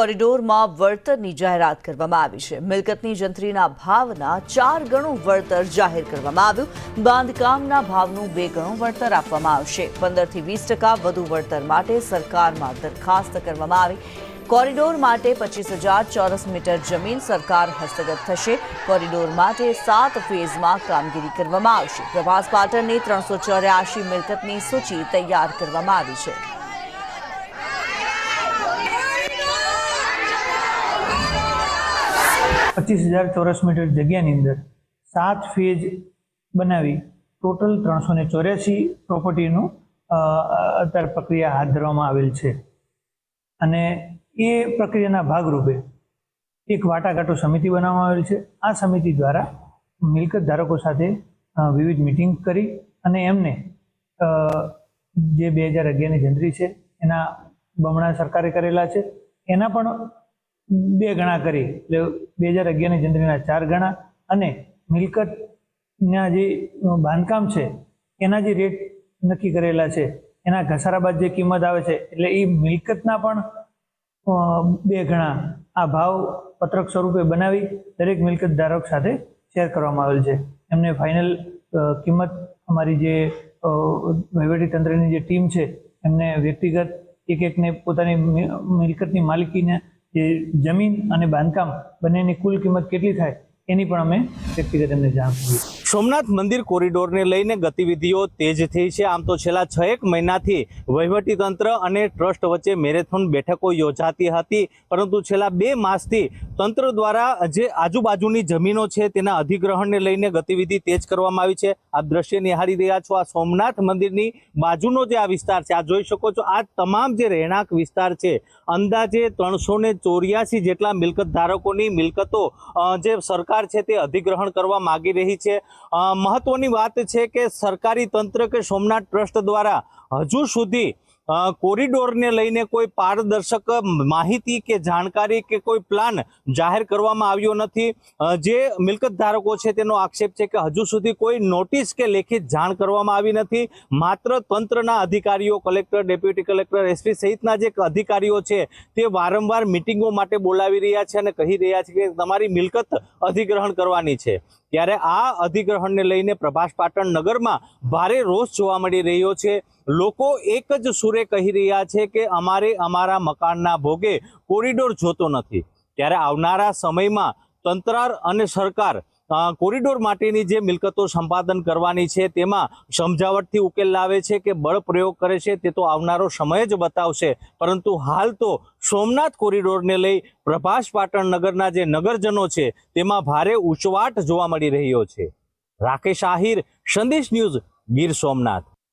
કોરિડોરમાં વળતરની જાહેરાત કરવામાં આવી છે। મિલકતની જંત્રીના ભાવના 4 ગણું વળતર જાહેર કરવામાં આવ્યું। બાંધકામના ભાવનું 2 ગણું વળતર આપવામાં આવશે। 15 થી 20% વધુ વળતર માટે સરકારમાં દરખાસ્ત કરવામાં આવી। કોરિડોર માટે 25,000 ચોરસ મીટર જમીન સરકાર હસ્તગત થશે। કોરિડોર માટે 7 ફેઝમાં કામગીરી કરવામાં આવશે। પ્રભાસ પાટણની 384 મિલકતની સૂચિ તૈયાર કરવામાં આવી છે। 25,000 ચોરસ મીટર જગ્યાની અંદર 7 ફેજ બનાવી ટોટલ 384 પ્રોપર્ટીનું અત્યારે પ્રક્રિયા હાથ ધરવામાં આવેલ છે અને એ પ્રક્રિયાના ભાગરૂપે એક વાટાઘાટો સમિતિ બનાવવામાં આવેલ છે। આ સમિતિ દ્વારા મિલકત ધારકો સાથે વિવિધ મિટિંગ કરી અને એમને જે 2011ની જંત્રી છે એના બમણા સરકારે કરેલા છે એના પણ 2 ગણા કરી એટલે 2011ની જંત્રીના 4 ગણા અને મિલકતના જે બાંધકામ છે એના જે રેટ નક્કી કરેલા છે એના ઘસારા બાદ જે કિંમત આવે છે એટલે એ મિલકતના પણ 2 ગણા આ ભાવ પત્રક સ્વરૂપે બનાવી દરેક મિલકત ધારક સાથે શેર કરવામાં આવેલ છે। એમને ફાઇનલ કિંમત અમારી જે વહીવટી તંત્રની જે ટીમ છે એમને વ્યક્તિગત એકને પોતાની મિલકતની માલિકીને જે જમીન અને બાંધકામ બંનેની કુલ કિંમત કેટલી થાય એની પણ અમે વ્યક્તિગત એમને જાણ કરી। સોમનાથ મંદિર કોરિડોરને લઈને ગતિવિધિઓ તેજ થઈ છે। આમ તો છેલ્લા 6 મહિનાથી વહીવટી તંત્ર અને ટ્રસ્ટ વચ્ચે મેરેથોન બેઠકો યોજાતી હતી, પરંતુ છેલ્લા 2 માસથી તંત્ર દ્વારા જે આજુબાજુની જમીનો છે તેના અધિગ્રહણને લઈને ગતિવિધિ તેજ કરવામાં આવી છે। આપ દ્રશ્ય નિહાળી રહ્યા છો, આ સોમનાથ મંદિરની બાજુનો જે આ વિસ્તાર છે, આ જોઈ શકો છો। આ તમામ જે રહેણાંક વિસ્તાર છે, અંદાજે 384 જેટલા મિલકત ધારકોની મિલકતો જે સરકાર છે તે અધિગ્રહણ કરવા માંગી રહી છે। મહત્વની વાત છે કે સરકારી તંત્ર કે સોમનાથ ટ્રસ્ટ દ્વારા હજુ સુધી કોરિડોરને લઈને કોઈ પારદર્શક માહિતી કે જાણકારી કે કોઈ પ્લાન જાહેર કરવામાં આવ્યો નથી। જે મિલકત ધારકો છે તેનો આક્ષેપ છે કે હજુ સુધી કોઈ નોટિસ કે લેખિત જાણ કરવામાં આવી નથી। માત્ર તંત્રના અધિકારીઓ, કલેક્ટર, ડેપ્યુટી કલેક્ટર, એસપી સહિતના જે અધિકારીઓ છે તે વારંવાર મિટિંગો માટે બોલાવી રહ્યા છે અને કહી રહ્યા છે કે તમારી મિલકત અધિગ્રહણ કરવાની છે। ત્યારે આ અધિગ્રહણને લઈને પ્રભાસ પાટણ નગરમાં ભારે રોષ જોવા મળી રહ્યો છે। લોકો એક જ સુરે કહી રહ્યા છે કે અમારે અમારા મકાનના ભોગે કોરિડોર જોતો નથી। ત્યારે આવનારા સમયમાં તંત્ર અને સરકાર કોરિડોર માટેની જે મિલકતો સંપાદન કરવાની છે તેમાં સમજાવટથી ઉકેલ લાવે છે કે બળ પ્રયોગ કરે છે તે તો આવનારો સમય જ બતાવશે, પરંતુ હાલ તો સોમનાથ કોરિડોરને લઈ પ્રભાસ પાટણ નગરના જે નગરજનો છે તેમાં ભારે ઉચવાટ જોવા મળી રહ્યો છે। રાકેશ આહિર, સંદેશ ન્યૂઝ, ગીર સોમનાથ।